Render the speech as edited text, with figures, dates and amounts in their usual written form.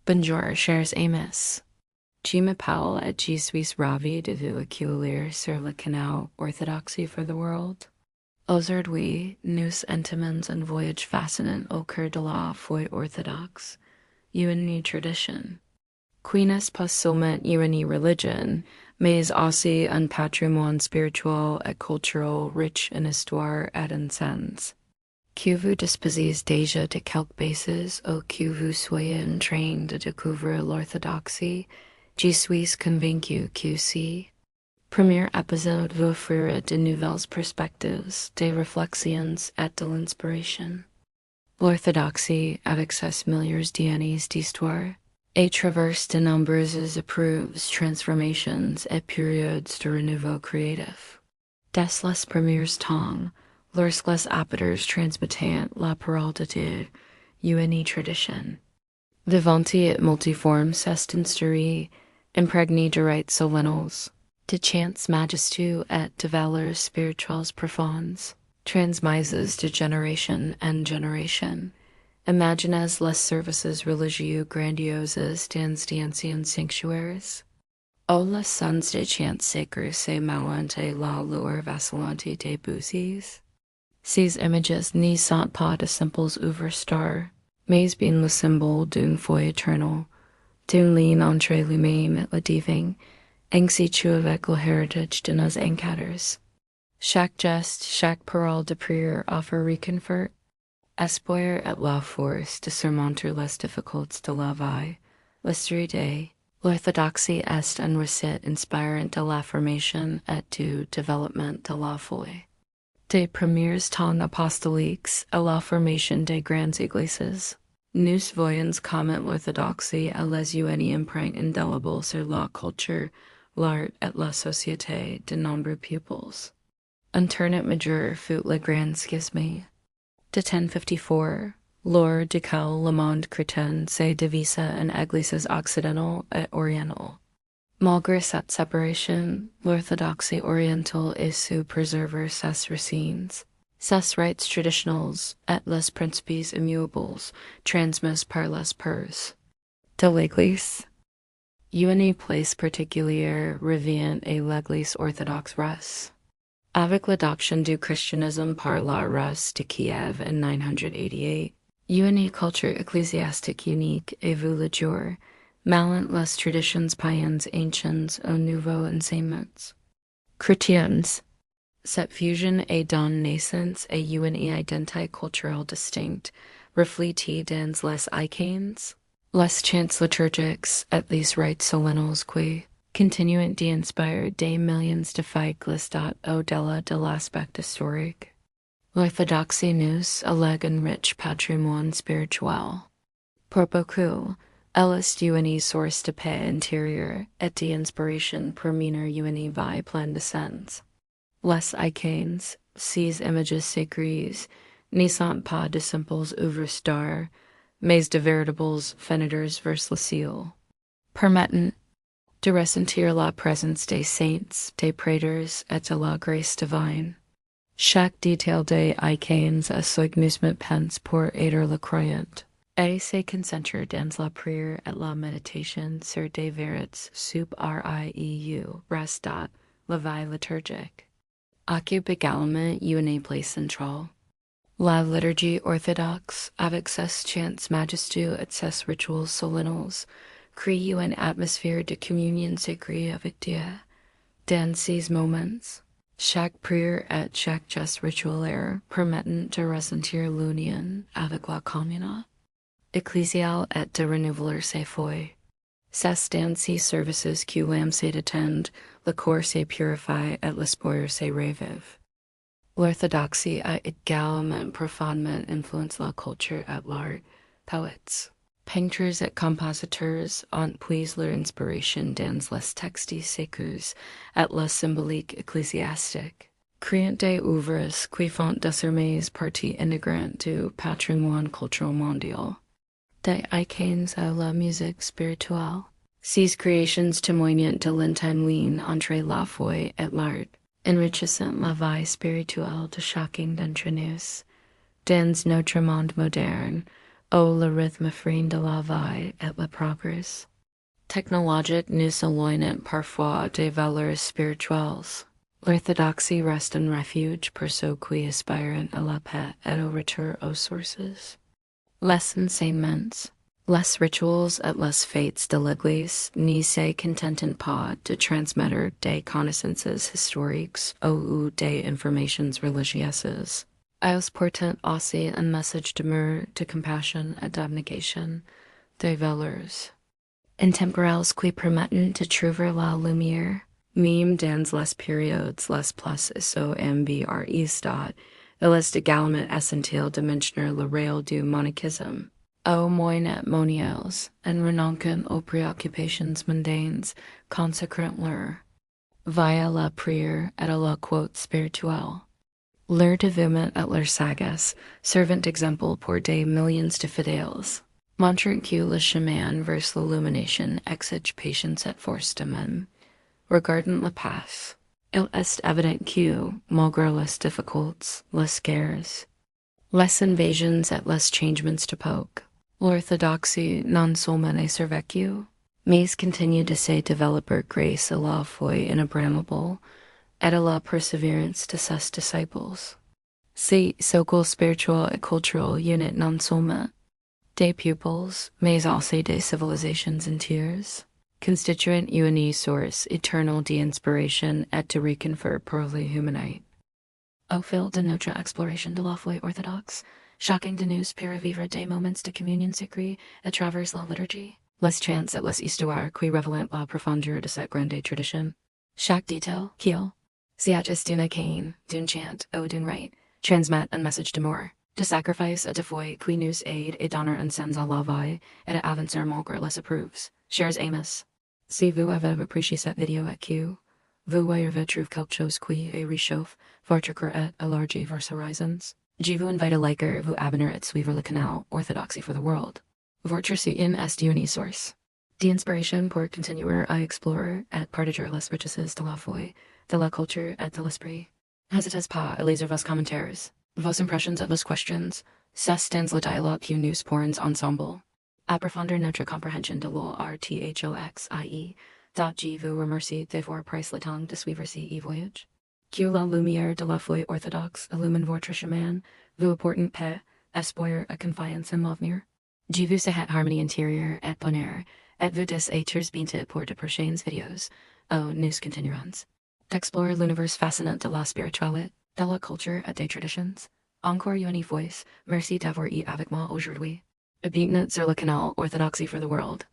Bonjour, chers amis. Je m'appelle et je suis ravi de vous accueillir sur le canal Orthodoxie for the world. Aujourd'hui, nous entamons un voyage fascinant au cœur de la foi orthodoxe, une tradition qui n'est pas seulement une religion, mais aussi un patrimoine spirituel et culturel riche en histoire et en sens. Que vous disposez déjà de quelques bases ou que vous soyez en train de découvrir l'orthodoxie, je suis convaincu que si. Premier épisode vous offrira de nouvelles perspectives, des réflexions et de l'inspiration. L'orthodoxie, avec ses milliers d'années d'histoire, et traverse de nombreuses épreuves, transformations et périodes de renouveau créatif. Dès les premiers temps, lorsque les apôtres transmettaient la parole de Dieu, une tradition vivante et multiforme s'est instaurée, imprégnée de rites solennels, de chants majestueux et de valeurs spirituelles profondes, transmises de génération en génération. Imaginez les services religieux grandioses dans d'anciens sanctuaires. O les sons de chants sacrés se mêlant à la lueur vacillante des bougies. Ces images ne sont pas de simples œuvres d'art, mais bien le symbole d'une foi éternelle, d'un lien entre l'humain et le divin, ainsi avec le héritage de nos ancêtres. Chaque geste, chaque parole de prière offre réconfort, espoir et la force de surmonter les difficultés de la vie. L'histoire, l'orthodoxie est une recette inspirante de l'affirmation et du développement de la foi. Des premiers temps apostoliques à la formation des grandes églises, nous voyons comment l'orthodoxie a les une empreinte indélébile sur la culture, l'art et la société de nombreux peuples. Un tournant majeur fut le grand schisme de 1054, lors duquel le monde chrétien se divisa en églises occidentales et orientales. Malgré cette séparation, l'orthodoxie orientale a su préserver ses racines, ses rites traditionnels et les principes immuables transmis par les pères de l'Église. Une place particulière revient à l'Église orthodoxe russe. Avec l'adoption du christianisme par la Russe de Kiev en 988, une culture ecclésiastique unique a vu le jour, mêlant les traditions païennes anciennes aux nouveaux enseignements chrétiens. Cette fusion a donné naissance à une identité culturelle distincte, reflétée dans les icônes, les chants liturgiques et les rites solennels qui, continuant d'inspirer des millions de siècles au-delà de l'aspect historique. L'orthodoxie nous allègue un riche patrimoine spirituel. Pour beaucoup, elle est une source de paix intérieure et d'inspiration pour mener une vie pleine de sens. Les icônes, ces images sacrées, ne sont pas de simples œuvres d'art, mais de véritables fenêtres vers le ciel, permettant de ressentir la présence des saints, des prêtres et de la grâce divine. Chaque détail des icônes a soigneusement pensé pour aider le croyant, et se concentrer dans la prière et la méditation sur des vérités subrieu restant la vie liturgique. Occupe également une place centrale. La liturgie orthodoxe, avec ses chants majestueux et ses rituels solennels, crée une atmosphère de communion sacrée avec Dieu. Dans ces moments, chaque prière et chaque geste rituelaire permettent de ressentir l'union avec la communauté ecclésiale et de renouveler sa foi. C'est dans ces services que l'âme se détend, le corps se purifie et l'espoir se revive. L'orthodoxie a également profondément influencé la culture et l'art. Poètes, painters et compositeurs ont puisé leur inspiration dans les textes sacrés et la symbolique ecclésiastique, créant des œuvres qui font désormais partie intégrante du patrimoine culturel mondial. Des icônes à la musique spirituelle. Ces créations témoignent de l'intime lien entre la foi et l'art, enrichissant la vie spirituelle de chacun d'entre nous. Dans notre monde moderne, au le rythme frein de la vie et le progrès technologique nous éloigne parfois des valeurs spirituelles. L'orthodoxie reste un refuge pour ceux qui aspirent à la paix et au retour aux sources. Les enseignements, les rituels et les fêtes de l'Église ne se contentent pas de transmettre des connaissances historiques ou des informations religieuses. Ils portent aussi un message d'amour, de compassion et d'abnégation, des valeurs intemporelles qui permettent de trouver la lumière. Même dans les périodes les plus sombres, il est également essentiel de maintenir le réel du monachisme. Au moins moniales, en renonçant aux préoccupations mondaines, consacrant-leur via la prière et à la quête spirituelle. Leur dévouement et leur sagesse servent d'exemple pour des millions de fidèles, montrant que le chemin vers l'illumination exige patience et force de même. Regardant la paix, il est évident que, malgré les difficultés, les guerres, les invasions et les changements d'époque, l'orthodoxie non seulement est survécue, mais continue de se développer grâce à la foi inébranlable et à la persévérance de ses disciples. Ces cercles spirituels et culturels unit non seulement des pupils, mais aussi des civilisations entières, constituant une source éternelle d'inspiration et de réconfort pour l'humanité. Au fil de notre exploration de la foi orthodoxe, chacun de nous peut vivre des moments de communion secret à travers la liturgie, les chants et les histoires qui révèlent la profondeur de cette grande tradition. Chaque détail, qu'il s'agisse d'une cain, d'un chant ou d'un rite, transmet un message d'amour, de sacrifice et de foi qui nous aide et donne un sens à la vie et à avancer malgré les épreuves. Chers amis, si vous avez apprécié cette vidéo et que vous avez trouvé quelque chose qui réchauffe votre cœur et élargit vos horizons, je vous invite à liker, vous abonner et suivre le canal Orthodoxie for the World. Votre soutien est une source d'inspiration pour continuer à explorer et partager les richesses de la foi, de la culture et de l'esprit. N'hésitez pas à laisser vos commentaires, vos impressions et vos questions. C'est dans le dialogue que nous pourrons ensemble approfondir notre compréhension de l'Orthodoxie. Je vous remercie d'avoir pris le temps de suivre ce voyage. Que la lumière de la foi orthodoxe illumine votre chemin, vous apportant paix, espoir et confiance en l'avenir. Je vous souhaite harmonie intérieure et bonheur, et vous des êtres bienvenus pour de prochaines vidéos, où nous continuerons d'explorer l'univers fascinant de la spiritualité, de la culture et des traditions. Encore une fois, merci d'avoir été avec moi aujourd'hui. Bienvenue sur le canal Orthodoxie for the World.